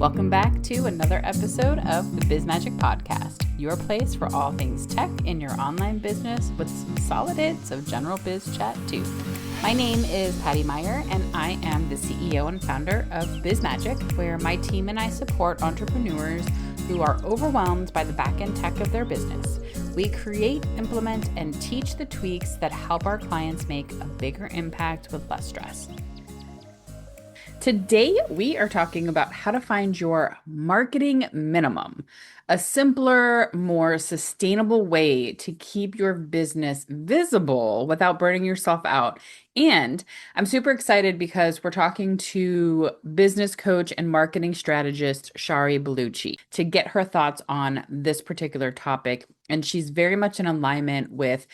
Welcome back to another episode of the Biz Magic Podcast, your place for all things tech in your online business with some solid hits of general biz chat too. My name is Patty Meyer, and I am the CEO and founder of Biz Magic, where my team and I support entrepreneurs who are overwhelmed by the back-end tech of their business. We create, implement, and teach the tweaks that help our clients make a bigger impact with less stress. Today, we are talking about how to find your marketing minimum, a simpler, more sustainable way to keep your business visible without burning yourself out. And I'm super excited because we're talking to business coach and marketing strategist Shari Balouchi to get her thoughts on this particular topic. And she's very much in alignment with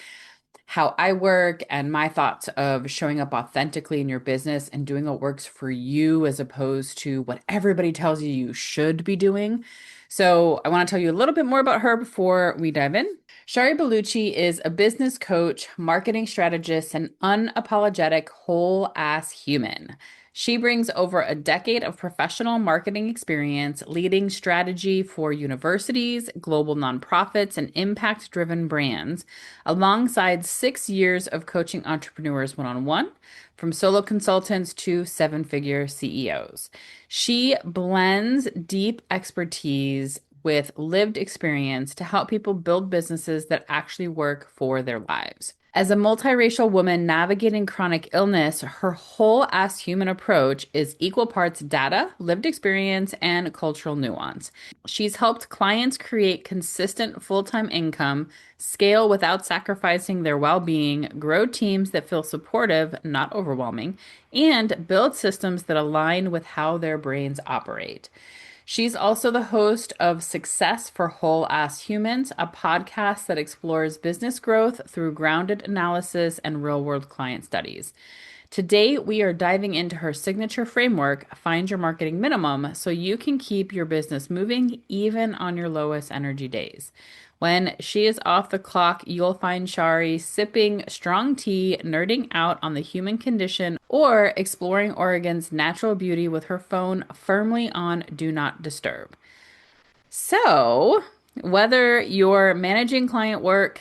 how I work and my thoughts of showing up authentically in your business and doing what works for you as opposed to what everybody tells you you should be doing. So I want to tell you a little bit more about her before we dive in. Shari Balouchi is a business coach, marketing strategist, and unapologetic whole ass human. She brings over a decade of professional marketing experience leading strategy for universities, global nonprofits, and impact-driven brands, alongside 6 years of coaching entrepreneurs one-on-one, from solo consultants to seven-figure CEOs. She blends deep expertise with lived experience to help people build businesses that actually work for their lives. As a multiracial woman navigating chronic illness, her whole ass human approach is equal parts data, lived experience, and cultural nuance. She's helped clients create consistent full-time income, scale without sacrificing their well-being, grow teams that feel supportive, not overwhelming, and build systems that align with how their brains operate. She's also the host of Success for Whole Ass Humans, a podcast that explores business growth through grounded analysis and real-world client studies. Today, we are diving into her signature framework, Find Your Marketing Minimum, so you can keep your business moving even on your lowest energy days. When she is off the clock, you'll find Shari sipping strong tea, nerding out on the human condition, or exploring Oregon's natural beauty with her phone firmly on Do Not Disturb. So, whether you're managing client work,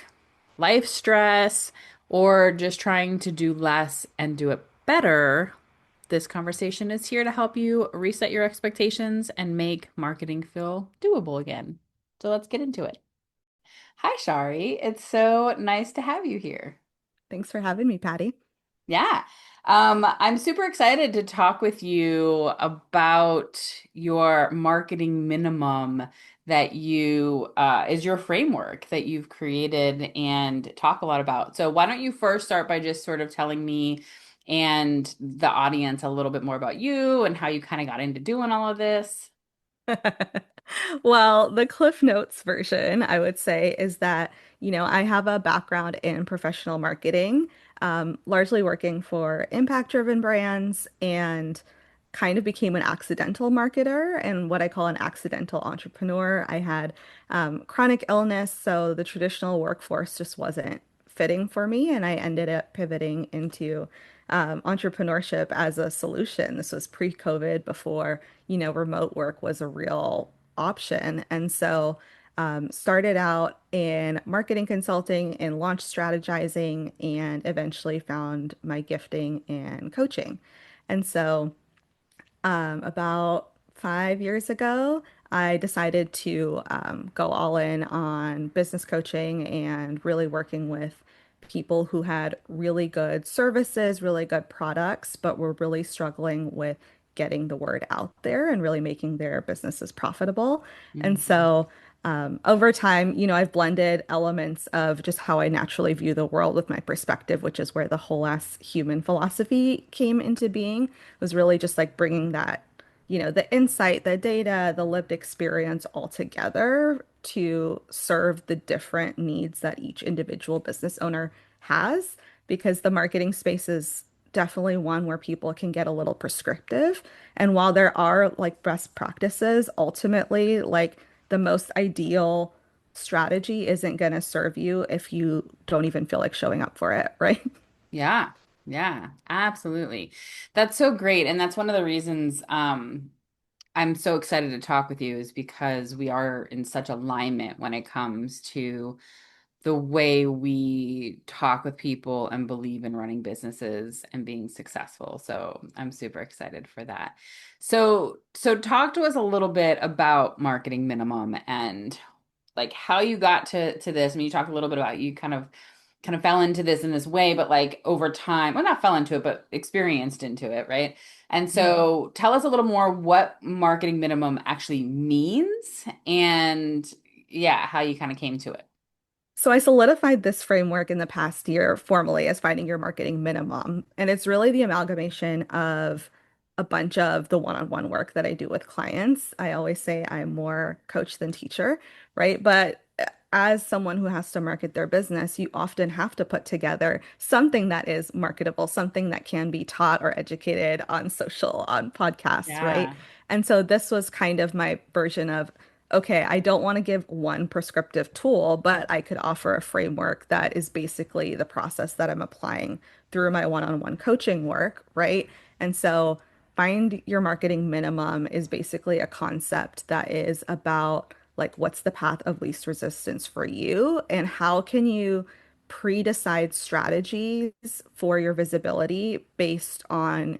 life stress, or just trying to do less and do it better, this conversation is here to help you reset your expectations and make marketing feel doable again. So let's get into it. Hi, Shari. It's so nice to have you here. Thanks for having me, Patty. Yeah. I'm super excited to talk with you about your marketing minimum that you is your framework that you've created and talk a lot about. So why don't you first start by just sort of telling me and the audience a little bit more about you and how you kind of got into doing all of this? Well, the Cliff Notes version, I would say, is that, I have a background in professional marketing, largely working for impact-driven brands, and kind of became an accidental marketer and what I call an accidental entrepreneur. I had chronic illness, so the traditional workforce just wasn't fitting for me, and I ended up pivoting into entrepreneurship as a solution. This was pre-COVID, before, remote work was a real option. And so started out in marketing consulting and launch strategizing, and eventually found my gifting in coaching. And so about 5 years ago, I decided to go all in on business coaching and really working with people who had really good services, really good products, but were really struggling with getting the word out there and really making their businesses profitable. And Mhm. so over time, I've blended elements of just how I naturally view the world with my perspective, which is where the whole ass human philosophy came into being, was really just like bringing that, the insight, the data, the lived experience all together to serve the different needs that each individual business owner has, because the marketing space is definitely one where people can get a little prescriptive. And while there are like best practices, ultimately, like the most ideal strategy isn't going to serve you if you don't even feel like showing up for it, right? Yeah, yeah, absolutely. That's so great. And that's one of the reasons I'm so excited to talk with you is because we are in such alignment when it comes to the way we talk with people and believe in running businesses and being successful. So I'm super excited for that. So talk to us a little bit about marketing minimum and like how you got to this. I mean, you talked a little bit about you kind of fell into this in this way, but like over time, well, not fell into it, but experienced into it, right? And so tell us a little more what marketing minimum actually means and yeah, how you kind of came to it. So I solidified this framework in the past year formally as finding your marketing minimum. And it's really the amalgamation of a bunch of the one-on-one work that I do with clients. I always say I'm more coach than teacher, right? But as someone who has to market their business, you often have to put together something that is marketable, something that can be taught or educated on social, on podcasts, right? Yeah. And so this was kind of my version of okay, I don't want to give one prescriptive tool, but I could offer a framework that is basically the process that I'm applying through my one-on-one coaching work, right? And so find your marketing minimum is basically a concept that is about like what's the path of least resistance for you and how can you pre-decide strategies for your visibility based on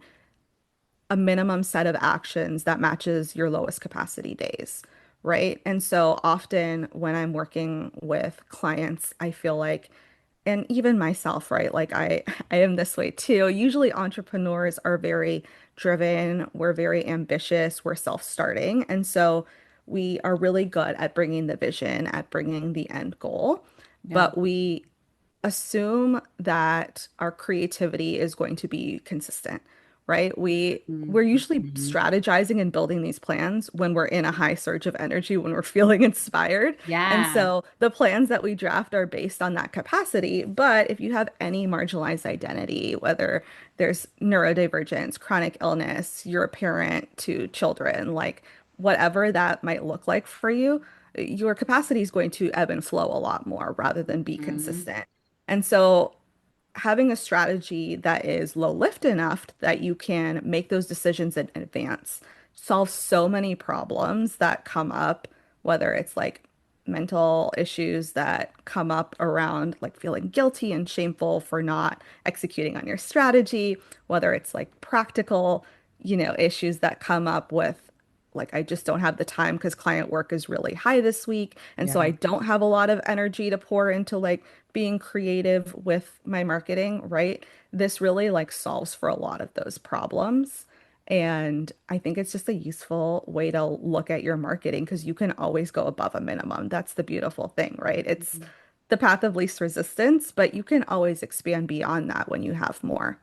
a minimum set of actions that matches your lowest capacity days, right? And so often when I'm working with clients, I feel like, and even myself, right? Like I am this way too. Usually entrepreneurs are very driven, we're very ambitious, we're self-starting. And so we are really good at bringing the vision, at bringing the end goal, Yeah. but we assume that our creativity is going to be consistent, right? We're usually Mhm. strategizing and building these plans when we're in a high surge of energy, when we're feeling inspired. And Yeah. so the plans that we draft are based on that capacity. But if you have any marginalized identity, whether there's neurodivergence, chronic illness, you're a parent to children, like whatever that might look like for you, your capacity is going to ebb and flow a lot more rather than be Mhm. consistent. And so having a strategy that is low lift enough that you can make those decisions in advance solves so many problems that come up, whether it's like mental issues that come up around like feeling guilty and shameful for not executing on your strategy, whether it's like practical, issues that come up with like I just don't have the time because client work is really high this week. And so I Yeah. don't have a lot of energy to pour into like being creative with my marketing, right? This really like solves for a lot of those problems. And I think it's just a useful way to look at your marketing because you can always go above a minimum. That's the beautiful thing, right? It's the path of least resistance, but you can always expand beyond that when you have more.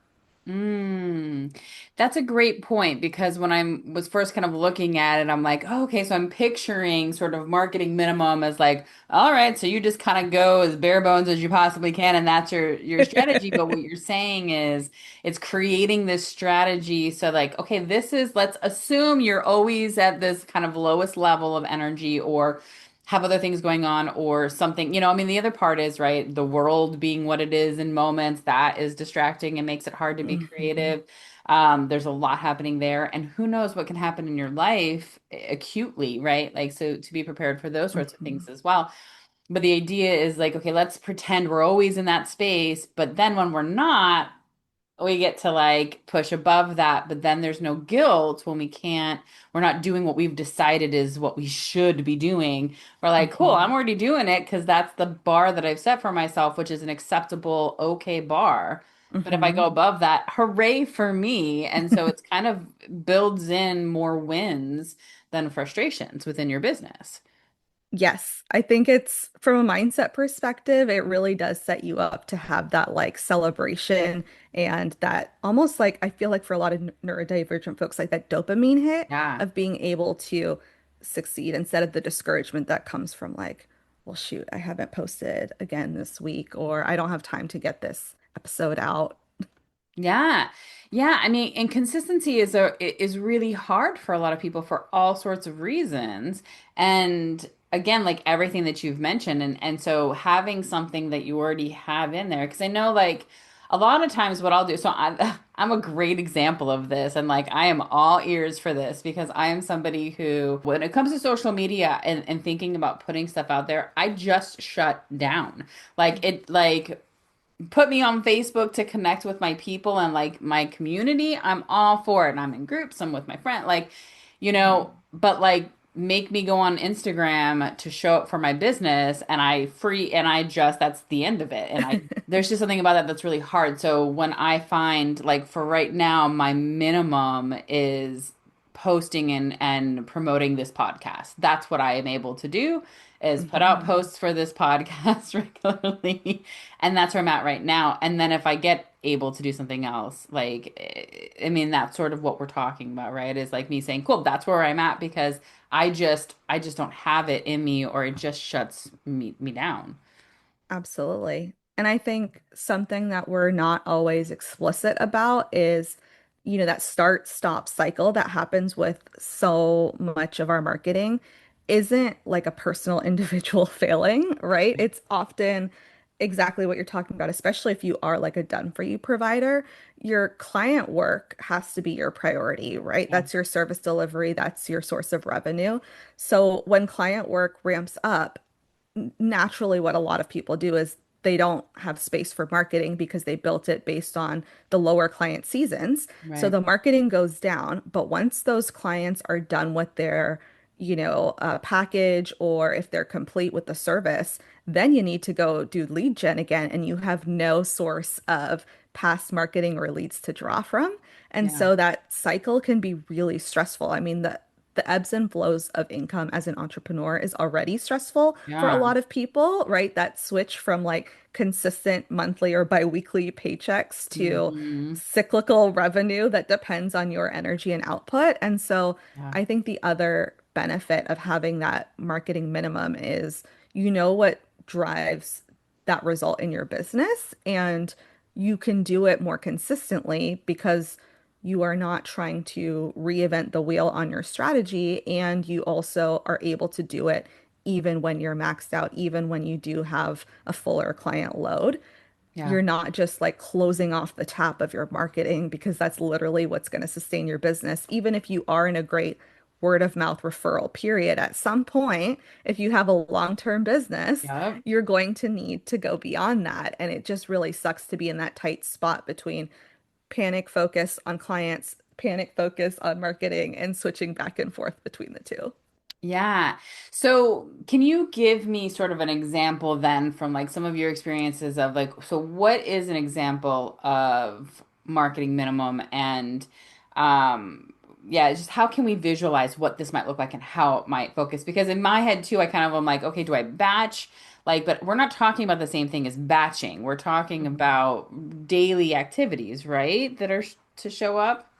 Mm, that's a great point because when I was first kind of looking at it, I'm like, oh, okay, so I'm picturing sort of marketing minimum as like, all right, so you just kind of go as bare bones as you possibly can, and that's your strategy. But what you're saying is it's creating this strategy. So like, okay, let's assume you're always at this kind of lowest level of energy or have other things going on or something. I mean, the other part is, right, the world being what it is in moments, that is distracting and makes it hard to be Mhm. creative. There's a lot happening there, and who knows what can happen in your life acutely, right? Like, so to be prepared for those sorts of things Mhm. as well. But the idea is like, okay, let's pretend we're always in that space, but then when we're not, we get to like push above that, but then there's no guilt when we're not doing what we've decided is what we should be doing. We're like, cool, I'm Mhm. already doing it because that's the bar that I've set for myself, which is an acceptable, okay bar. But if I go Mhm. above that, hooray for me. And so it's kind of builds in more wins than frustrations within your business. Yes, I think it's from a mindset perspective, it really does set you up to have that like celebration and that almost like I feel like for a lot of neurodivergent folks, like that dopamine hit Yeah. of being able to succeed instead of the discouragement that comes from like, well, shoot, I haven't posted again this week, or I don't have time to get this episode out. Yeah. Yeah, I mean, and consistency is really hard for a lot of people for all sorts of reasons. And again, like everything that you've mentioned and so having something that you already have in there because I know like a lot of times what I'll do, so I'm a great example of this, and like I am all ears for this because I am somebody who, when it comes to social media and thinking about putting stuff out there, I just shut down. Like put me on Facebook to connect with my people and like my community, I'm all for it. And I'm in groups, I'm with my friend, like, but like make me go on Instagram to show up for my business and I just that's the end of it. And I there's just something about that that's really hard. So when I find like for right now, my minimum is posting and promoting this podcast. That's what I am able to do is put out Mhm. posts for this podcast regularly. And that's where I'm at right now. And then if I get able to do something else, like, I mean, that's sort of what we're talking about, right? Is like me saying, cool, that's where I'm at because I just don't have it in me or it just shuts me down. Absolutely. And I think something that we're not always explicit about is, that start stop cycle that happens with so much of our marketing isn't like a personal individual failing, right? It's often exactly what you're talking about, especially if you are like a done for you provider. Your client work has to be your priority, right? Yeah. That's your service delivery, that's your source of revenue. So when client work ramps up, naturally what a lot of people do is they don't have space for marketing because they built it based on the lower client seasons. So Right. the marketing goes down, but once those clients are done with their, package or if they're complete with the service, then you need to go do lead gen again and you have no source of past marketing or leads to draw from. And Yeah. so that cycle can be really stressful. I mean, the ebbs and flows of income as an entrepreneur is already stressful for a Yeah. lot of people, right? That switch from like consistent monthly or biweekly paychecks to Hmm. cyclical revenue that depends on your energy and output. And so Yeah. I think the other benefit of having that marketing minimum is what drives that result in your business and you can do it more consistently because you are not trying to reinvent the wheel on your strategy, and you also are able to do it even when you're maxed out, even when you do have a fuller client load. Yeah. You're not just like closing off the tap of your marketing because that's literally what's going to sustain your business. Even if you are in a great word of mouth referral period, at some point, if you have a long-term business, Yep. you're going to need to go beyond that. And it just really sucks to be in that tight spot between panic focus on clients, panic focus on marketing, and switching back and forth between the two. Yeah. So, can you give me sort of an example then from like some of your experiences of like, so what is an example of marketing minimum and um yeah, just how can we visualize what this might look like and how it might focus? Because in my head too, I kind of am like, okay, do I batch? Like, but we're not talking about the same thing as batching. We're talking Mhm. about daily activities, right? That are to show up.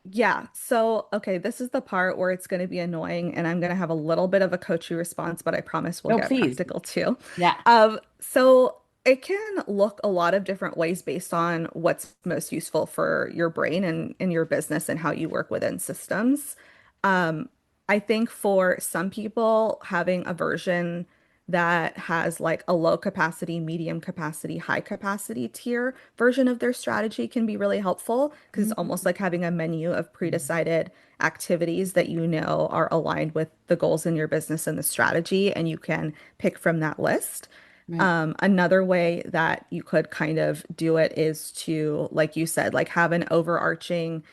Yeah. So, okay, this is the part where it's going to be annoying, and I'm going to have a little bit of a coachy response, but I promise we'll No, get please. practical too. Yeah. So it can look a lot of different ways based on what's most useful for your brain and in your business and how you work within systems. Um, I think for some people, having a version that has like a low capacity, medium capacity, high capacity tier version of their strategy can be really helpful because it's almost like having a menu of pre-decided activities that you know are aligned with the goals in your business and the strategy, and you can pick from that list. Right. Another way that you could kind of do it is to, like you said, like have an overarching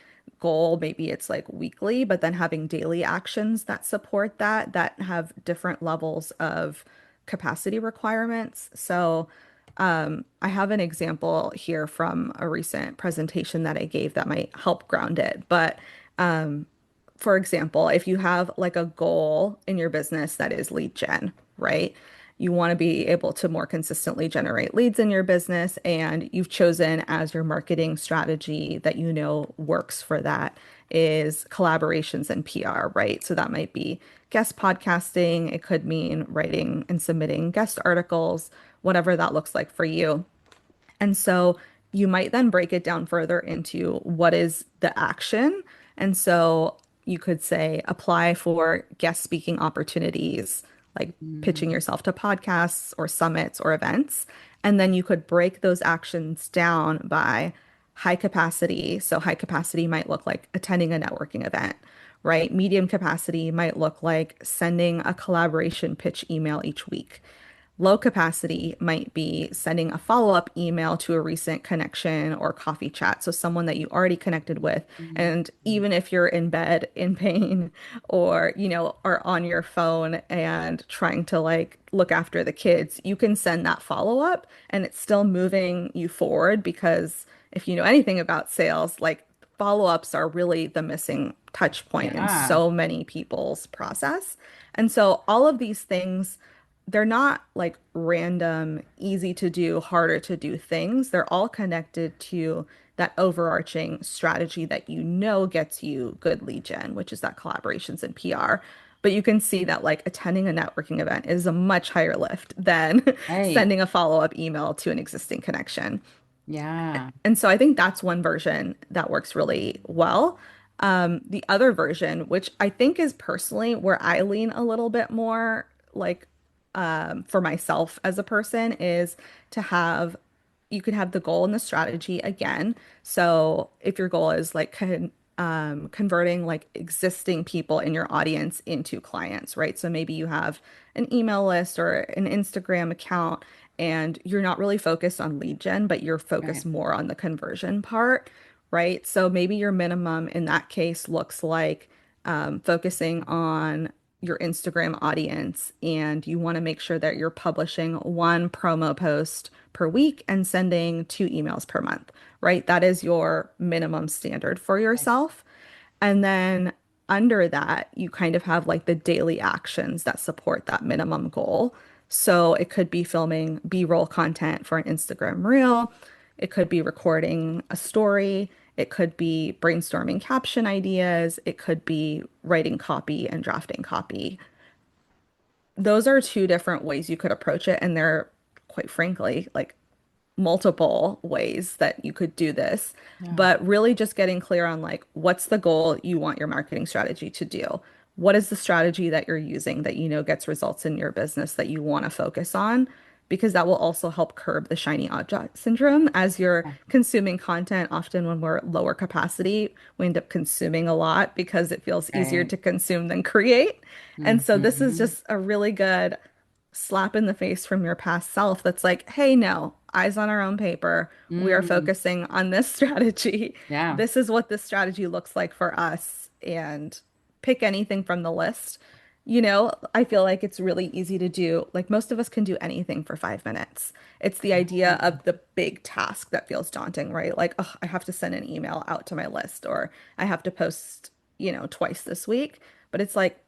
goal. Maybe it's like weekly, but then having daily actions that support that, that have different levels of capacity requirements. So, I have an example here from a recent presentation that I gave that might help ground it. But for example, if you have like a goal in your business that is lead gen, right? You want to be able to more consistently generate leads in your business, and you've chosen as your marketing strategy that you know works for that is collaborations and PR, right? So that might be guest podcasting, it could mean writing and submitting guest articles, whatever that looks like for you. And so you might then break it down further into what is the action. And so you could say apply for guest speaking opportunities, like pitching Mm. yourself to podcasts or summits or events. And then you could break those actions down by high capacity. So high capacity might look like attending a networking event, right? Medium capacity might look like sending a collaboration pitch email each week. Low capacity might be sending a follow-up email to a recent connection or coffee chat. So someone that you already connected with. And Mhm. even if you're in bed in pain or, are on your phone and trying to like look after the kids, you can send that follow-up and it's still moving you forward because if you know anything about sales, like follow-ups are really the missing touch point in Yeah. so many people's process. And so all of these things, they're not like random, easy to do, harder to do things. They're all connected to that overarching strategy that gets you good lead gen, which is that collaborations and PR. But you can see that like attending a networking event is a much higher lift than Right. sending a follow-up email to an existing connection. Yeah. And so I think that's one version that works really well. The other version, which I think is personally where I lean a little bit more like for myself as a person, is to have you could have the goal and the strategy again. So if your goal is like converting like existing people in your audience into clients, right? So maybe you have an email list or an Instagram account and you're not really focused on lead gen, but you're focused Right. more on the conversion part, right? So maybe your minimum in that case looks like focusing on your Instagram audience and you want to make sure that you're publishing one promo post per week and sending 2 emails per month, right? That is your minimum standard for Right. yourself. And then under that, you kind of have like the daily actions that support that minimum goal. So it could be filming B-roll content for an Instagram reel. It could be recording a story. It could be brainstorming caption ideas. It could be writing copy and drafting copy. Those are two different ways you could approach it. And they're, quite frankly, like multiple ways that you could do this, Yeah. but really just getting clear on like what's the goal you want your marketing strategy to do? What is the strategy that you're using that gets results in your business that you want to focus on? Because that will also help curb the shiny object syndrome as you're consuming content. Often, when we're lower capacity, we end up consuming a lot because it feels easier Right. to consume than create. And so, this is Hmm. just a really good slap in the face from your past self that's like, hey, no, eyes on our own paper. We are Mm. focusing on this strategy. Yeah. This is what this strategy looks like for us. And pick anything from the list. I feel like it's really easy to do. Like most of us can do anything for 5 minutes. It's the idea of the big task that feels daunting, right? Like, oh, I have to send an email out to my list or I have to post, twice this week. But it's like,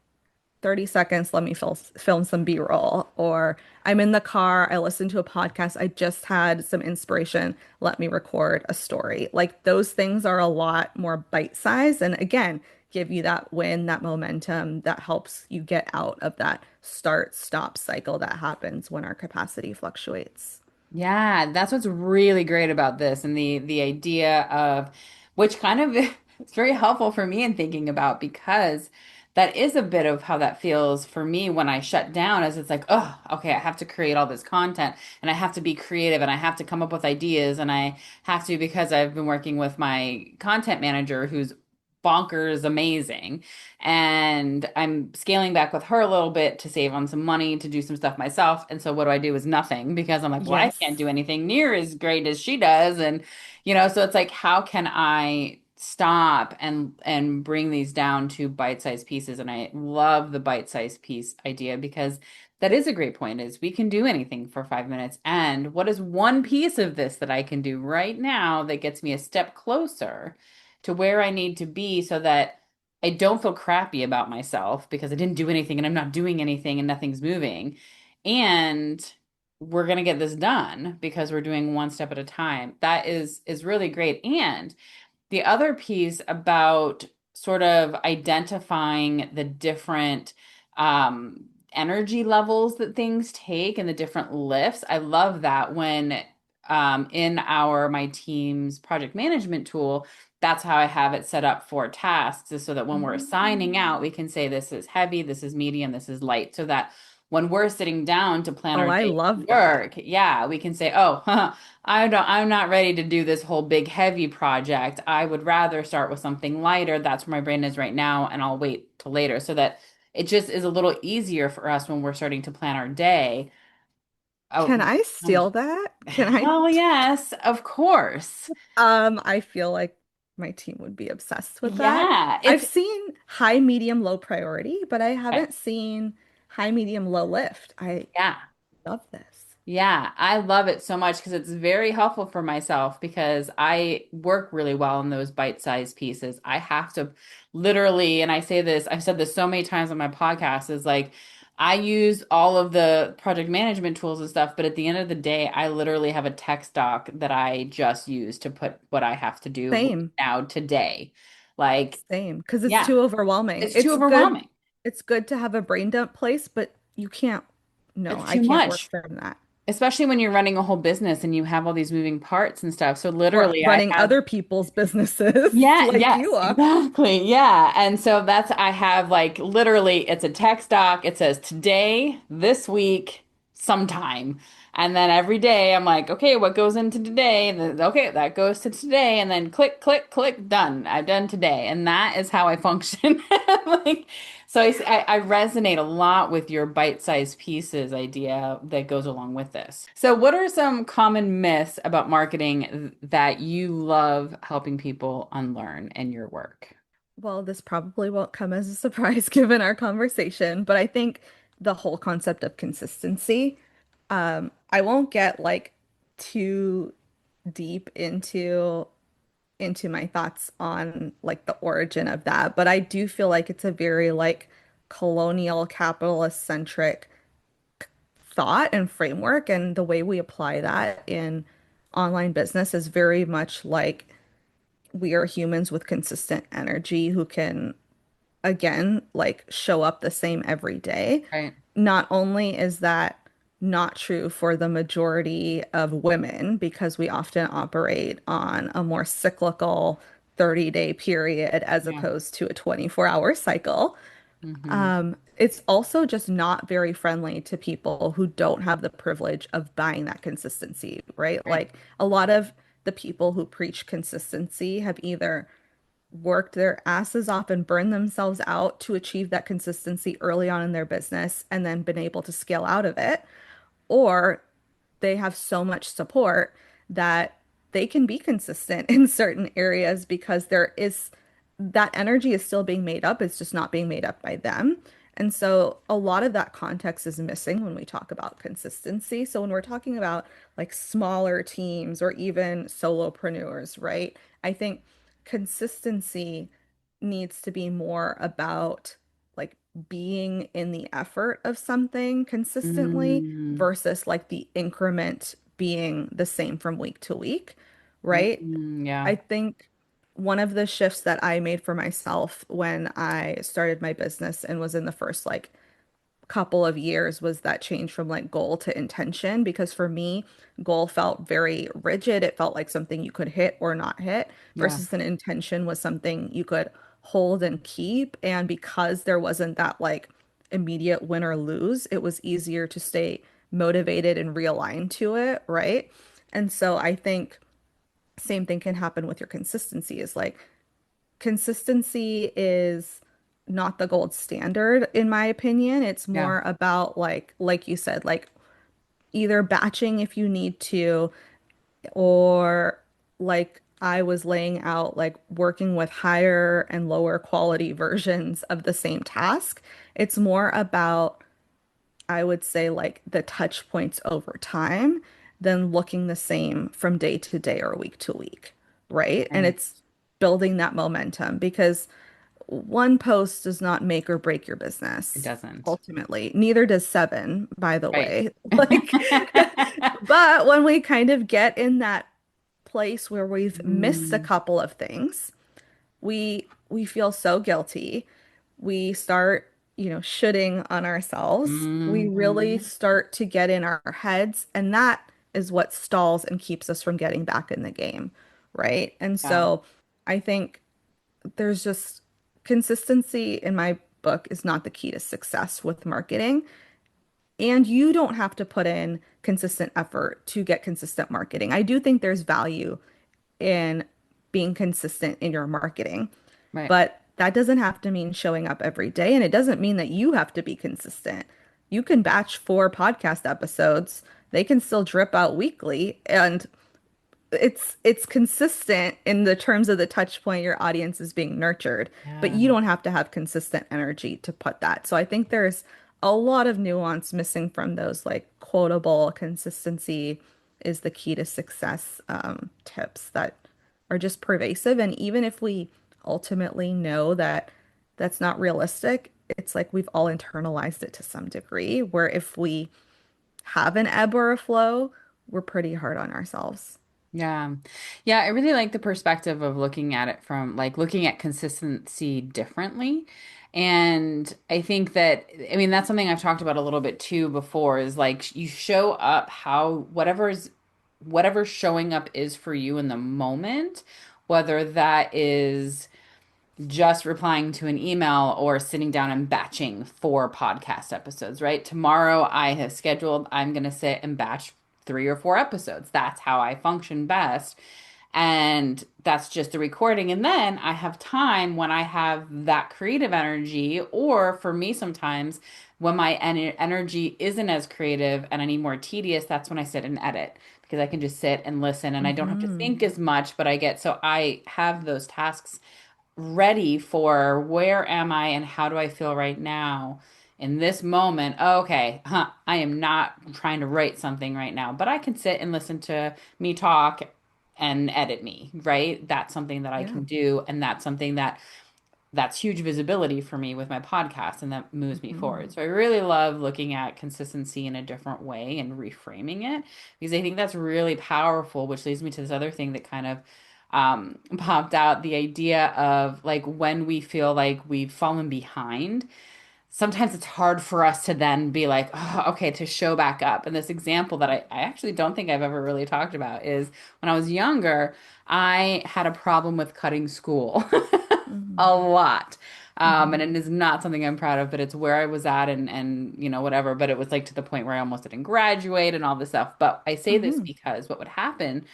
30 seconds, let me film some B-roll. Or I'm in the car, I listen to a podcast, I just had some inspiration, let me record a story. Like those things are a lot more bite-sized and again, give you that win, that momentum that helps you get out of that start-stop cycle that happens when our capacity fluctuates. Yeah, that's what's really great about this and the idea of which kind of it's very helpful for me in thinking about because that is a bit of how that feels for me when I shut down as it's like, oh, okay, I have to create all this content and I have to be creative and I have to come up with ideas and I have to because I've been working with my content manager who's bonkers amazing. And I'm scaling back with her a little bit to save on some money to do some stuff myself. And so what do I do is nothing because I'm like, well, I can't Yes. do anything near as great as she does. And so it's like, how can I stop and bring these down to bite-sized pieces? And I love the bite-sized piece idea because that is a great point is we can do anything for 5 minutes. And what is one piece of this that I can do right now that gets me a step closer to where I need to be so that I don't feel crappy about myself because I didn't do anything and I'm not doing anything and nothing's moving. And we're going to get this done because we're doing one step at a time. That is really great. And the other piece about sort of identifying the different energy levels that things take and the different lifts. I love that when in my team's project management tool, that's how I have it set up for tasks, is so that when we're assigning out, we can say this is heavy, this is medium, this is light, so that when we're sitting down to plan Oh, our I day love that. work, yeah, we can say, oh, I'm not ready to do this whole big heavy project. I would rather start with something lighter. That's where my brain is right now, and I'll wait till later so that it just is a little easier for us when we're starting to plan our day. Can Oh, I steal that? Can I? hell yes, of course. I feel like my team would be obsessed with that. Yeah, I've it's seen high, medium, low priority, but I right. haven't seen high, medium, low lift. I Yeah. love this. Yeah, I love it so much because it's very helpful for myself because I work really well in those bite-sized pieces. I have to literally, and I say this, I've said this so many times on my podcast, is like I use all of the project management tools and stuff, but at the end of the day, I literally have a text doc that I just use to put what I have to do right Same, now today. Like, same, because it's yeah, too overwhelming. it's too overwhelming. It's good to have a brain dump place, but you can't, no, It's I too can't work much. from that. Especially when you're running a whole business and you have all these moving parts and stuff. So Or literally I running have other people's businesses yeah, like yes, you are. exactly. Yeah. And so that's I have like literally it's a text doc. It says today, this week, sometime. And then every day I'm like, okay, what goes into today? And then, okay, that goes to today. And then click, click, click, done. I've done today. And that is how I function. Like, so I resonate a lot with your bite-sized pieces idea that goes along with this. So, what are some common myths about marketing that you love helping people unlearn in your work? Well, this probably won't come as a surprise given our conversation, but I think the whole concept of consistency, I won't get like too deep into my thoughts on like the origin of that, but I do feel like it's a very like colonial capitalist centric thought and framework, and the way we apply that in online business is very much like we are humans with consistent energy who can again, like show up the same every day. Right. Not only is that not true for the majority of women, because we often operate on a more cyclical 30-day period as Yeah. opposed to a 24-hour cycle. Hmm. It's also just not very friendly to people who don't have the privilege of buying that consistency, right? Right. Like a lot of the people who preach consistency have either worked their asses off and burned themselves out to achieve that consistency early on in their business and then been able to scale out of it, or they have so much support that they can be consistent in certain areas because there is that energy is still being made up. It's just not being made up by them. And so a lot of that context is missing when we talk about consistency. So when we're talking about like smaller teams or even solopreneurs, right? I think consistency needs to be more about like being in the effort of something consistently Mm, versus like the increment being the same from week to week, right? yeah. I think one of the shifts that I made for myself when I started my business and was in the first like couple of years was that change from like goal to intention, because for me, goal felt very rigid. It felt like something you could hit or not hit Yeah. versus an intention was something you could hold and keep. And because there wasn't that like immediate win or lose, it was easier to stay motivated and realigned to it, right? And so I think same thing can happen with your consistency is like consistency is not the gold standard in my opinion. It's Yeah. more about like you said, like either batching if you need to, or like I was laying out like working with higher and lower quality versions of the same task. It's more about, I would say, like the touch points over time than looking the same from day to day or week to week, right? And Right. it's building that momentum because one post does not make or break your It business doesn't. ultimately. Neither does seven, by the Right. way. Like, but when we kind of get in that place where we've missed a Mm, couple of things, we feel so guilty. We start, shitting on ourselves. We really mhm. start to get in our heads, and that is what stalls and keeps us from getting back in the game, right? And Yeah. so I think there's just consistency in my book is not the key to success with marketing. And you don't have to put in consistent effort to get consistent marketing. I do think there's value in being consistent in your marketing, Right. but that doesn't have to mean showing up every day. And it doesn't mean that you have to be consistent. You can batch 4 podcast episodes, they can still drip out weekly. And it's consistent in the terms of the touch point your audience is being nurtured, but Yeah. you don't have to have consistent energy to put that. So I think there's a lot of nuance missing from those like quotable consistency is the key to success tips that are just pervasive. And even if we ultimately know that that's not realistic, it's like we've all internalized it to some degree, where if we have an ebb or a flow, we're pretty hard on ourselves. Yeah. Yeah, I really like the perspective of looking at it from like looking at consistency differently. And I think that, I mean, that's something I've talked about a little bit too before is like you show up how whatever showing up is for you in the moment, whether that is just replying to an email or sitting down and batching 4 podcast episodes, right? Tomorrow I have scheduled, I'm going to sit and batch 3 or 4 episodes. That's how I function best. And that's just the recording. And then I have time when I have that creative energy, or for me, sometimes when my energy isn't as creative and I need more tedious, that's when I sit and edit because I can just sit and listen and I don't have to Hmm. think as much, but I get so I have those tasks ready for where am I and how do I feel right now in this moment. Oh, okay, I am not trying to write something right now, but I can sit and listen to me talk and edit me, right? That's something that I Yeah. can do, and that's something that's huge visibility for me with my podcast and that moves me Hmm. forward. So I really love looking at consistency in a different way and reframing it because I think that's really powerful, which leads me to this other thing that kind of popped out the idea of like when we feel like we've fallen behind sometimes it's hard for us to then be like, oh, okay, to show back up. And this example that I actually don't think I've ever really talked about is when I was younger, I had a problem with cutting school Hmm. a lot. And Hmm. it is not something I'm proud of, but it's where I was at and whatever. But it was like to the point where I almost didn't graduate and all this stuff. But I say this Hmm. because what would happen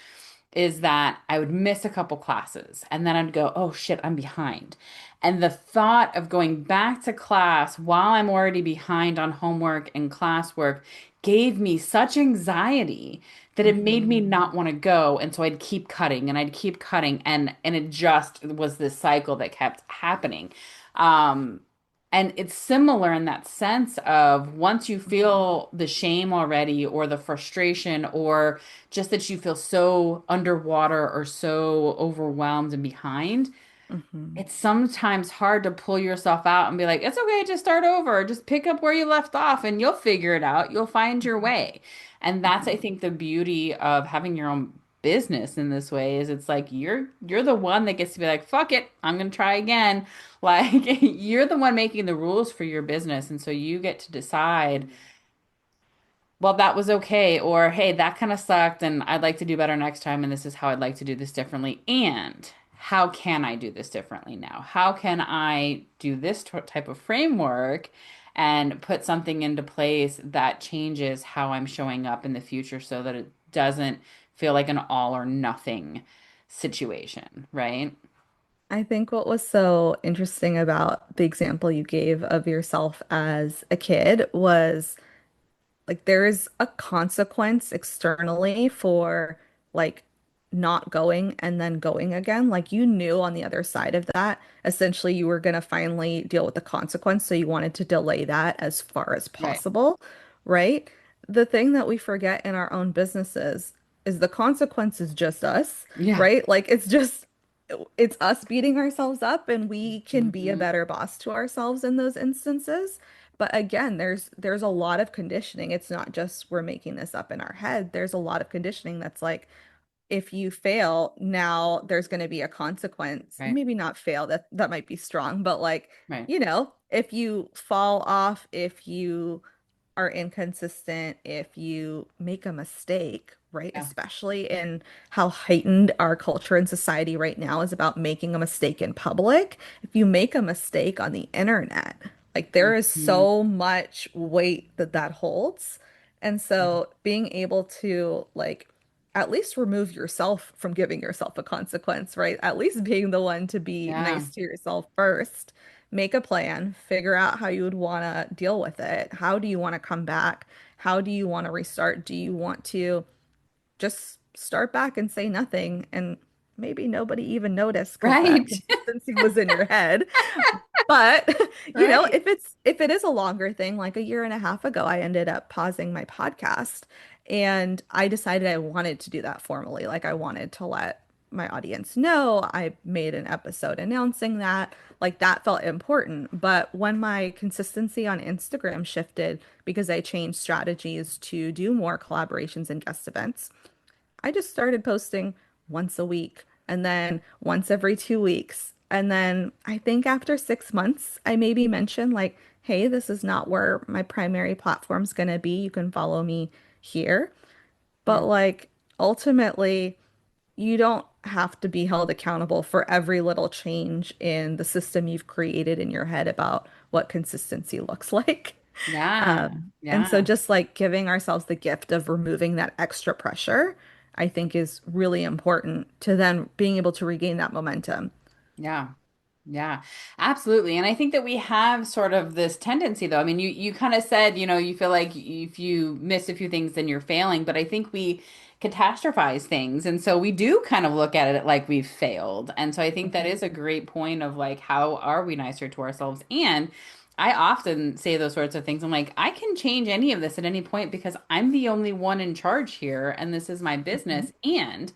is that I would miss a couple classes and then I'd go, oh shit, I'm behind. And the thought of going back to class while I'm already behind on homework and classwork gave me such anxiety that it made me Hmm. not want to go. And so I'd keep cutting and I'd keep cutting and it just was this cycle that kept happening. Um, and it's similar in that sense of once you feel the shame already or the frustration or just that you feel so underwater or so overwhelmed and behind, Hmm. it's sometimes hard to pull yourself out and be like, it's okay, just start over, just pick up where you left off and you'll figure it out. You'll find your way. And that's, I Hmm. think, the beauty of having your own business in this way is it's like you're the one that gets to be like, fuck it, I'm gonna try again. Like you're the one making the rules for your business. And so you get to decide well, that was okay, or hey, that kind of sucked, and I'd like to do better next time, and this is how I'd like to do this differently. And how can I do this differently now? How can I do this type of framework and put something into place that changes how I'm showing up in the future so that it doesn't feel like an all or nothing situation, right? I think what was so interesting about the example you gave of yourself as a kid was like there is a consequence externally for like not going and then going again. Like you knew on the other side of that, essentially you were going to finally deal with the consequence. So you wanted to delay that as far as Right. possible, right? The thing that we forget in our own businesses is the consequence is just us, Yeah. right? Like it's us beating ourselves up and we can be a Mhm. better boss to ourselves in those instances. But again, there's a lot of conditioning. It's not just we're making this up in our head. There's a lot of conditioning that's like if you fail, now there's going to be a consequence. Right. Maybe not fail, that might be strong, but like, Right. if you fall off, if you are inconsistent, if you make a mistake, right? Yeah. Especially in how heightened our culture and society right now is about making a mistake in public. If you make a mistake on the internet, Like there is Mhm. so much weight that that holds. And so being able to like at least remove yourself from giving yourself a consequence, right? At least being the one to be Yeah. nice to yourself first. Make a plan, figure out how you would want to deal with it. How do you want to come back? How do you want to restart? Do you want to just start back and say nothing and maybe nobody even noticed because that Right. consistency was in your head? But, Right. if it is a longer thing, like a year and a half ago, I ended up pausing my podcast and I decided I wanted to do that formally. Like I wanted to let my audience know. I made an episode announcing that. Like that felt important. But when my consistency on Instagram shifted because I changed strategies to do more collaborations and guest events, I just started posting once a week and then once every 2 weeks. And then I think after 6 months, I maybe mentioned, like, hey, this is not where my primary platform's going to be. You can follow me here. Yeah. But like, ultimately, you don't have to be held accountable for every little change in the system you've created in your head about what consistency looks like. Yeah. And so Yeah. just like giving ourselves the gift of removing that extra pressure, I think is really important to then being able to regain that momentum. Yeah. Yeah, absolutely. And I think that we have sort of this tendency though. I mean, you kind of said, you feel like if you miss a few things, then you're failing, but I think we catastrophize things. And so we do kind of look at it like we've failed. And so I think that Mhm. is a great point of like, how are we nicer to ourselves? And I often say those sorts of things. I'm like, I can change any of this at any point because I'm the only one in charge here, and this is my Mhm. business. And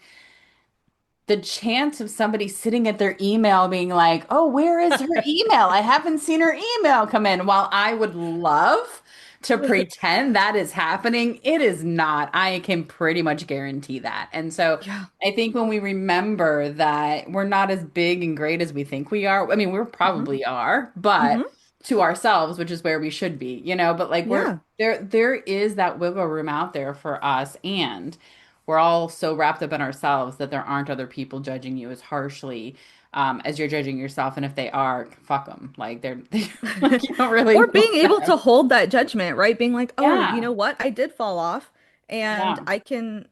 the chance of somebody sitting at their email being like, "Oh, where is her email? I haven't seen her email come in." While I would love to pretend that is happening, it is not. I can pretty much guarantee that. And so Yeah. I think when we remember that we're not as big and great as we think we are, I mean, we Mhm. probably are, but Mhm. to ourselves, which is where we should be, but like we're Yeah. there is that wiggle room out there for us, and we're all so wrapped up in ourselves that there aren't other people judging you as harshly as you're judging yourself. And if they are, fuck them. Like they like you don't really Or know being able to them. hold that judgment, right? Being like, "Oh, you know Yeah, what? I did fall off and yeah. I can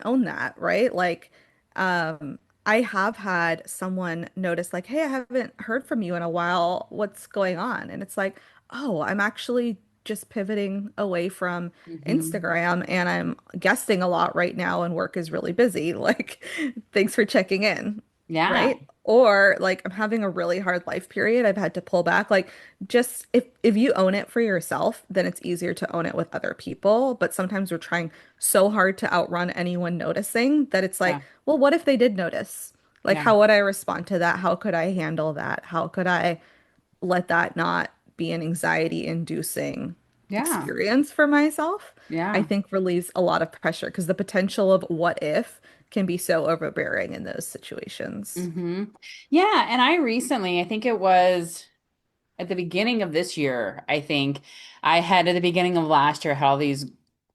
own that," right? Like um I have had someone notice like, "Hey, I haven't heard from you in a while. What's going on?" And it's like, "Oh, I'm actually just pivoting away from Hmm. Instagram and I'm guesting a lot right now and work is really busy." Like, thanks for checking in, Yeah, right? Or like I'm having a really hard life period. I've had to pull back. Like just if you own it for yourself, then it's easier to own it with other people. But sometimes we're trying so hard to outrun anyone noticing that it's like, yeah, well, what if they did notice? Like, yeah, how would I respond to that? How could I handle that? How could I let that not be an anxiety-inducing yeah, experience for myself? I yeah. think relieves a lot of pressure because the potential of what if can be so overbearing in those situations. Hmm. Yeah, and I recently, I think it was at the beginning of this year, I think I had at the beginning of last year had all these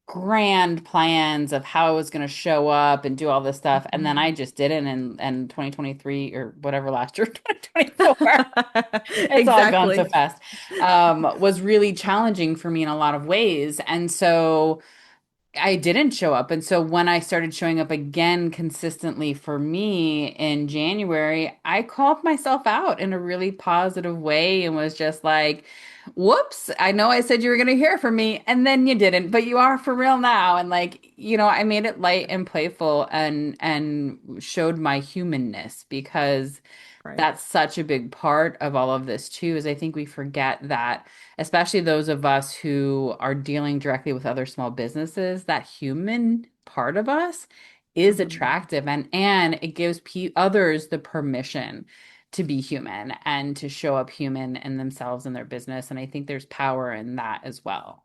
grand plans of how I was going to show up and do all this stuff, and then I Mhm. just didn't. And 2023 or whatever last year, 2024, it's all gone so Exactly. fast. Was really challenging for me in a lot of ways, and so I didn't show up. And so when I started showing up again consistently for me in January, I called myself out in a really positive way and was just like, whoops, I know I said you were going to hear from me and then you didn't, but you are for real now. And like, I made it light and playful and showed my humanness because Right. that's such a big part of all of this too, is I think we forget that, especially those of us who are dealing directly with other small businesses, that human part of us is Mhm. attractive, and it gives others the permission to be human and to show up human in themselves and their business. And I think there's power in that as well.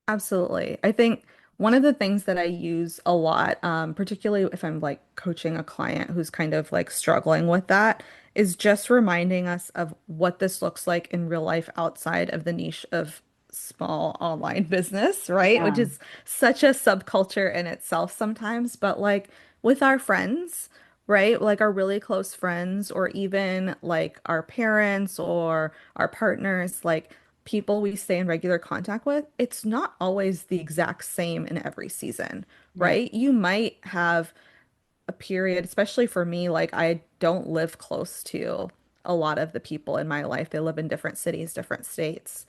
Absolutely. I think one of the things that I use a lot, particularly if I'm like coaching a client who's kind of like struggling with that, is just reminding us of what this looks like in real life outside of the niche of small online business, right? Which Yeah. is such a subculture in itself sometimes, but like with our friends, right? Like our really close friends, or even like our parents or our partners, like people we stay in regular contact with, it's not always the exact same in every season, Right. right? You might have a period, especially for me, like I don't live close to a lot of the people in my life. They live in different cities, different states.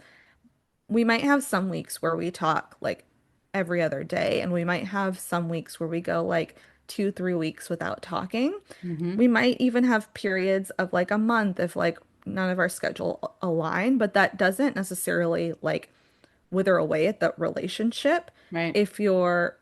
We might have some weeks where we talk like every other day, and we might have some weeks where we go like 2, 3 weeks without talking. Hmm. We might even have periods of like a month if like none of our schedule align, but that doesn't necessarily like wither away at the relationship Right. if you're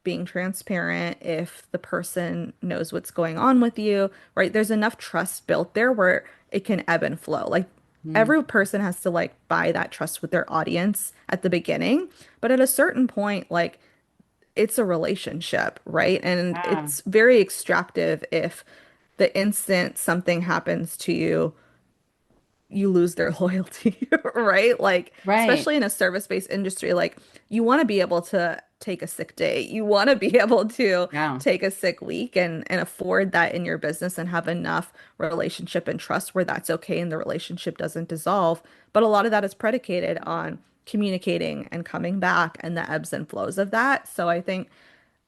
being transparent, if the person knows what's going on with you, right? There's enough trust built there where it can ebb and flow. Like Mm. every person has to like buy that trust with their audience at the beginning, but at a certain point, like it's a relationship, right? And Yeah. it's very extractive if the instant something happens to you, you lose their loyalty, right? Like, Right. especially in a service-based industry, like you want to be able to take a sick day. You want to be able to Yeah. take a sick week and afford that in your business and have enough relationship and trust where that's okay and the relationship doesn't dissolve. But a lot of that is predicated on communicating and coming back and the ebbs and flows of that. So I think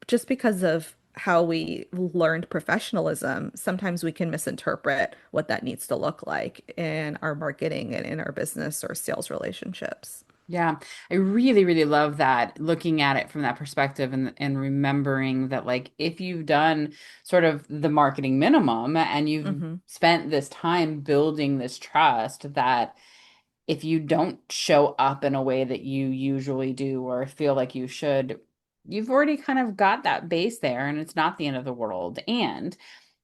just because of how we learned professionalism, sometimes we can misinterpret what that needs to look like in our marketing and in our business or sales relationships. Yeah, I really, really love that, looking at it from that perspective and remembering that like if you've done sort of the marketing minimum and you've Hmm. spent this time building this trust, that if you don't show up in a way that you usually do or feel like you should, you've already kind of got that base there and it's not the end of the world. And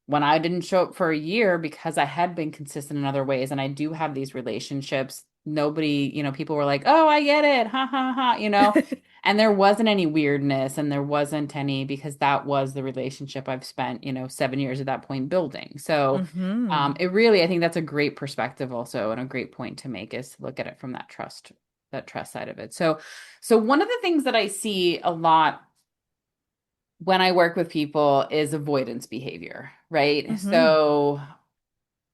when I didn't show up for a year because I had been consistent in other ways and I do have these relationships, nobody, people were like, "Oh, I get it. Ha ha ha." And there wasn't any weirdness and there wasn't any, because that was the relationship I've spent, 7 years at that point building. So, Hmm. it really, I think that's a great perspective also, and a great point to make, is to look at it from that trust side of it. So one of the things that I see a lot when I work with people is avoidance behavior, right? Hmm. So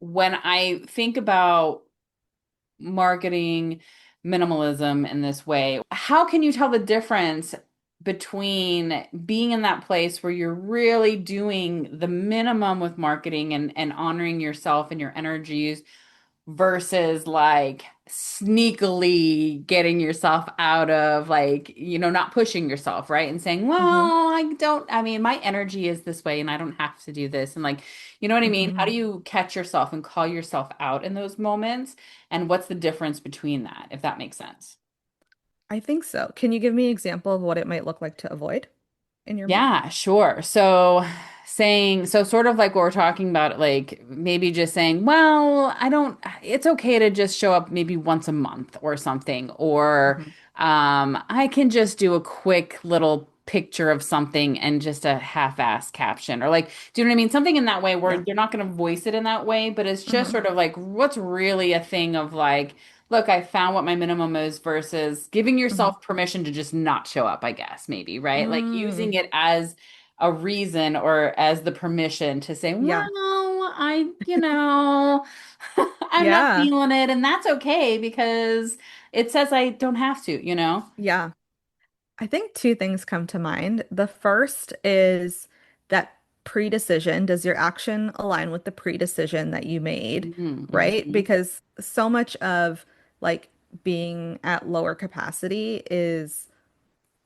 when I think about marketing minimalism in this way, how can you tell the difference between being in that place where you're really doing the minimum with marketing and honoring yourself and your energies versus like sneakily getting yourself out of, like, not pushing yourself, right? And saying, Hmm. well, I mean, my energy is this way and I don't have to do this. And like, you know what I mean? How Hmm. do you catch yourself and call yourself out in those moments? And what's the difference between that, if that makes sense? I think so. Can you give me an example of what it might look like to avoid in your mind? Yeah, sure. So sort of like what we're talking about, like maybe just saying, well, it's okay to just show up maybe once a month or something, or Hmm. I can just do a quick little picture of something and just a half-ass caption, or like, do you know what I mean? Something in that way where Yeah. you're not going to voice it in that way, but it's just Hmm. sort of like what's really a thing of like, look, I found what my minimum is, versus giving Hmm. yourself permission to just not show up, I guess, maybe, right? Like Mm. using it as a reason or as the permission to say, well, Yeah. I'm not Yeah. feeling it. And that's okay because it says I don't have to. Yeah. I think two things come to mind. The first is that pre-decision. Does your action align with the pre-decision that you made, Mm-hmm, right? mm-hmm. Because so much of like being at lower capacity is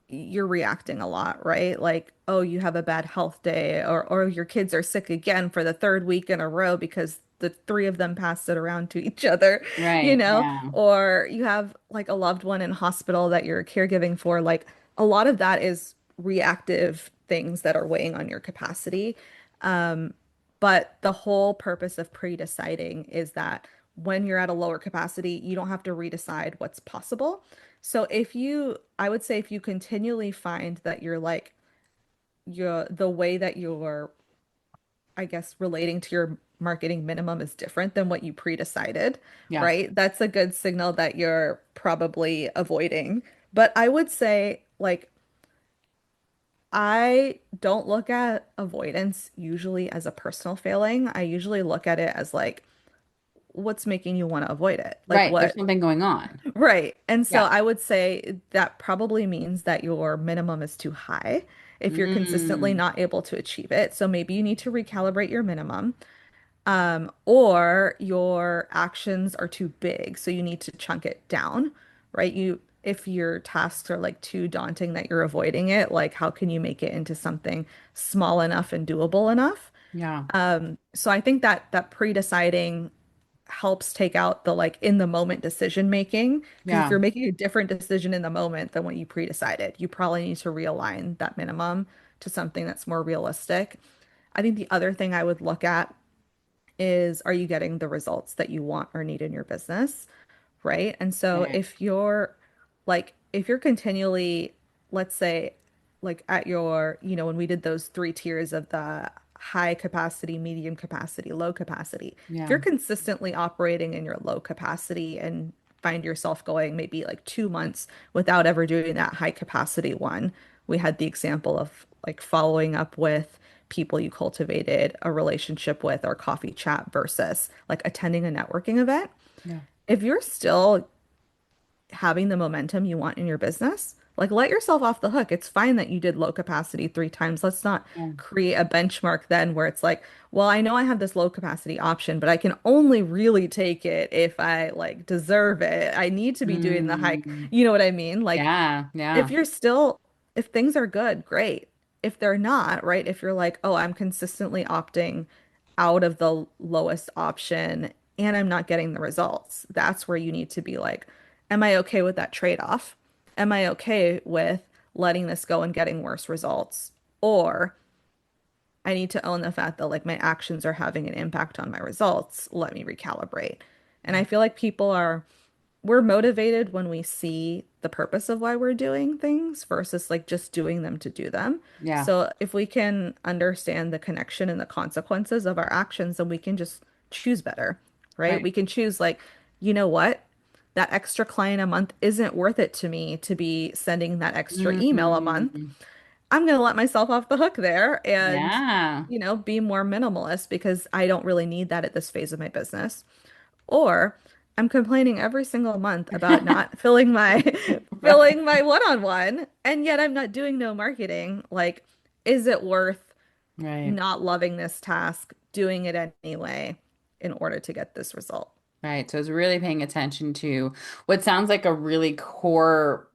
you're reacting a lot, right? Like, oh, you have a bad health day, or your kids are sick again for the third week in a row because the three of them passed it around to each other, Right. Yeah. or you have like a loved one in hospital that you're caregiving for. Like a lot of that is reactive things that are weighing on your capacity. But the whole purpose of pre-deciding is that when you're at a lower capacity, you don't have to redecide what's possible. So I would say if you continually find that you're like the way that you're, I guess, relating to your marketing minimum is different than what you pre-decided, Yeah. right? That's a good signal that you're probably avoiding. But I would say like I don't look at avoidance usually as a personal failing. I usually look at it as like what's making you want to avoid it? Like Right. There's what? something going on. Right. And so Yeah. I would say that probably means that your minimum is too high if you're consistently Mm. not able to achieve it. So maybe you need to recalibrate your minimum. Or your actions are too big, so you need to chunk it down, right? If your tasks are like too daunting that you're avoiding it, like how can you make it into something small enough and doable enough? Yeah. So I think that pre-deciding helps take out the like in the moment decision making. Because if Yeah. you're making a different decision in the moment than what you pre-decided, you probably need to realign that minimum to something that's more realistic. I think the other thing I would look at is are you getting the results that you want or need in your business? Right. And so Right. if you're continually, let's say, like at your, when we did those three tiers of the high capacity, medium capacity, low capacity, if Yeah. you're consistently operating in your low capacity and find yourself going maybe like 2 months without ever doing that high capacity one, we had the example of like following up with people you cultivated a relationship with or coffee chat versus like attending a networking event. Yeah. If you're still having the momentum you want in your business, like let yourself off the hook. It's fine that you did low capacity 3 times. Let's not Yeah. create a benchmark then where it's like, well, I know I have this low capacity option, but I can only really take it if I like deserve it. I need to be doing the high, Mm. you know what I mean? Like Yeah. if Yeah. you're still, if things are good, great. If they're not, right? If you're like, oh, I'm consistently opting out of the lowest option and I'm not getting the results, that's where you need to be like, am I okay with that trade-off? Am I okay with letting this go and getting worse results? Or I need to own the fact that like my actions are having an impact on my results. Let me recalibrate. And I Yeah. feel like we're motivated when we see the purpose of why we're doing things versus like just doing them to do them. Yeah. So if we can understand the connection and the consequences of our actions, then we can just choose better, right? Right. We can choose like, you know what? That extra client a month isn't worth it to me to be sending that extra email a month. Mm. I'm going to let myself off the hook there and, Yeah. be more minimalist because I don't really need that at this phase of my business. Or I'm complaining every single month about not filling my Right. filling my one-on-one, and yet I'm not doing no marketing. Like, is it worth Right. not loving this task, doing it anyway in order to get this result? Right. So it's really paying attention to what sounds like a really core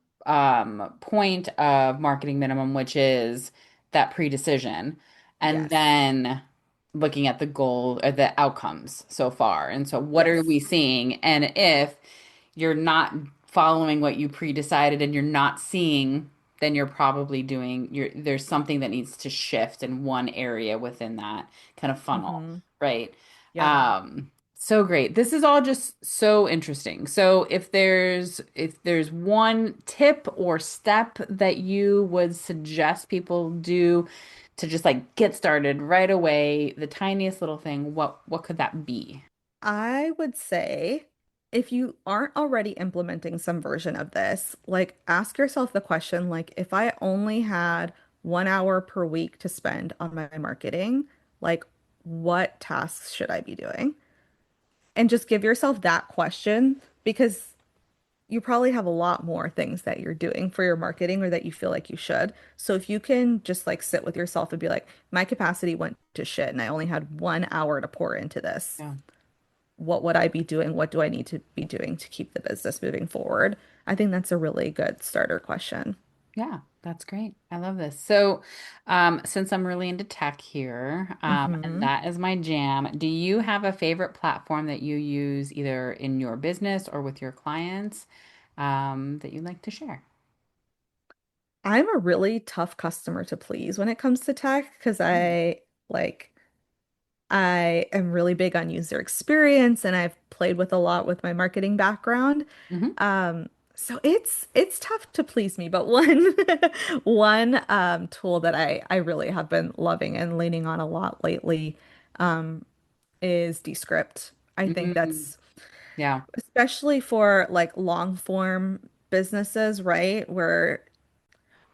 point of marketing minimum, which is that pre-decision, and Yes. then looking at the goal or the outcomes so far. And so what are we Yes. seeing? And if you're not following what you pre-decided and you're not seeing, then you're probably there's something that needs to shift in one area within that kind of funnel, Hmm. right? Yep. So great. This is all just so interesting. So if there's one tip or step that you would suggest people do to just like get started right away, the tiniest little thing, what could that be? I would say if you aren't already implementing some version of this, like ask yourself the question, like if I only had 1 hour per week to spend on my marketing, like what tasks should I be doing? And just give yourself that question because you probably have a lot more things that you're doing for your marketing or that you feel like you should. So if you can just like sit with yourself and be like, my capacity went to shit and I only had 1 hour to pour into this, Yeah. what would I be doing? What do I need to be doing to keep the business moving forward? I think that's a really good starter question. Yeah, that's great. I love this. So, since I'm really into tech here, and Hmm. that is my jam, do you have a favorite platform that you use either in your business or with your clients, that you'd like to share? I'm a really tough customer to please when it comes to tech because like I am really big on user experience and I've played with a lot with my marketing background. Hmm. So it's tough to please me, but one one tool that I really have been loving and leaning on a lot lately um, is Descript. I think Mm, that's yeah, especially for like long form businesses, right? Where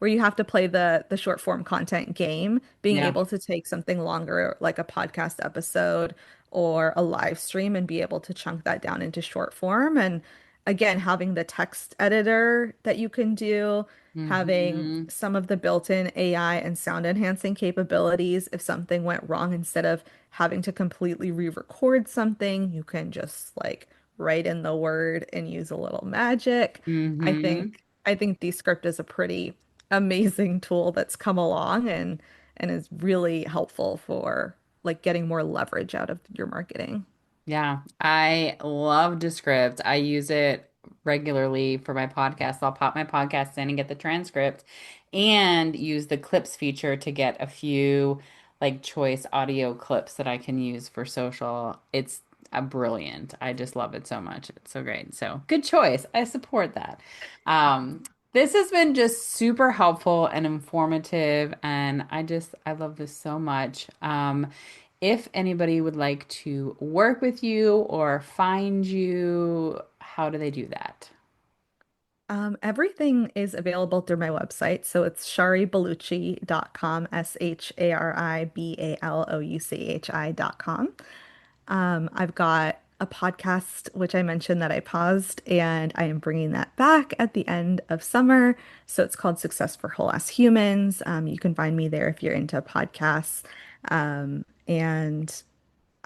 you have to play the short form content game, being yeah, able to take something longer like a podcast episode or a live stream and be able to chunk that down into short form. And again, having the text editor that you can do, having Hmm. some of the built-in AI and sound enhancing capabilities. If something went wrong, instead of having to completely re-record something, you can just like write in the word and use a little magic. I Hmm. think I think Descript is a pretty amazing tool that's come along and is really helpful for like getting more leverage out of your marketing. Yeah, I love Descript. I use it regularly for my podcast. I'll pop my podcast in and get the transcript and use the clips feature to get a few like choice audio clips that I can use for social. It's brilliant. I just love it so much. It's so great. So good choice. I support that. Um, this has been just super helpful and informative, and I love this so much. If anybody would like to work with you or find you, how do they do that? Everything is available through my website. So it's sharibalouchi.com, ShariBalouchi.com. I've got a podcast, which I mentioned that I paused, and I am bringing that back at the end of summer. So it's called Success for Whole Ass Humans. You can find me there if you're into podcasts. And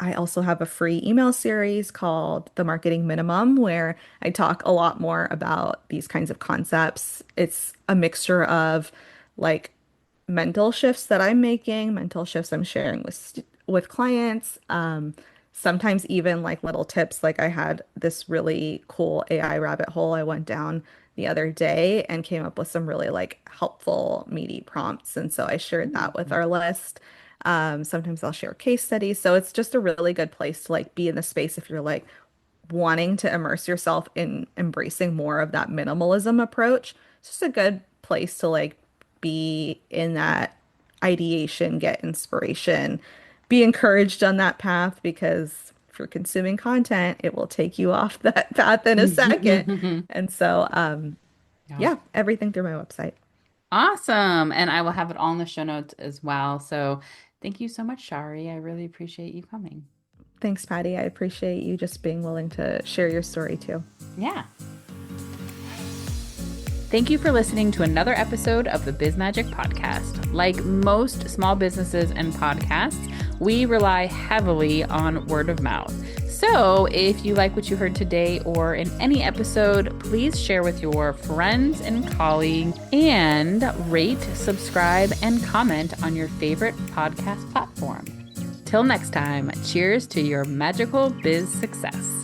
I also have a free email series called The Marketing Minimum, where I talk a lot more about these kinds of concepts. It's a mixture of like mental shifts that I'm making, mental shifts I'm sharing with clients, sometimes even like little tips. Like I had this really cool AI rabbit hole I went down the other day and came up with some really like helpful, meaty prompts. And so I shared that with Mm. our list. Sometimes I'll share case studies. So it's just a really good place to like be in the space if you're like wanting to immerse yourself in embracing more of that minimalism approach. It's just a good place to like be in that ideation, get inspiration, be encouraged on that path because if you're consuming content, it will take you off that path in a second. And so, Yeah. yeah, everything through my website. Awesome. And I will have it all in the show notes as well. So thank you so much, Shari. I really appreciate you coming. Thanks, Patty. I appreciate you just being willing to share your story too. Yeah. Thank you for listening to another episode of the Biz Magic Podcast. Like most small businesses and podcasts, we rely heavily on word of mouth. So if you like what you heard today or in any episode, please share with your friends and colleagues and rate, subscribe, and comment on your favorite podcast platform. Till next time, cheers to your magical biz success.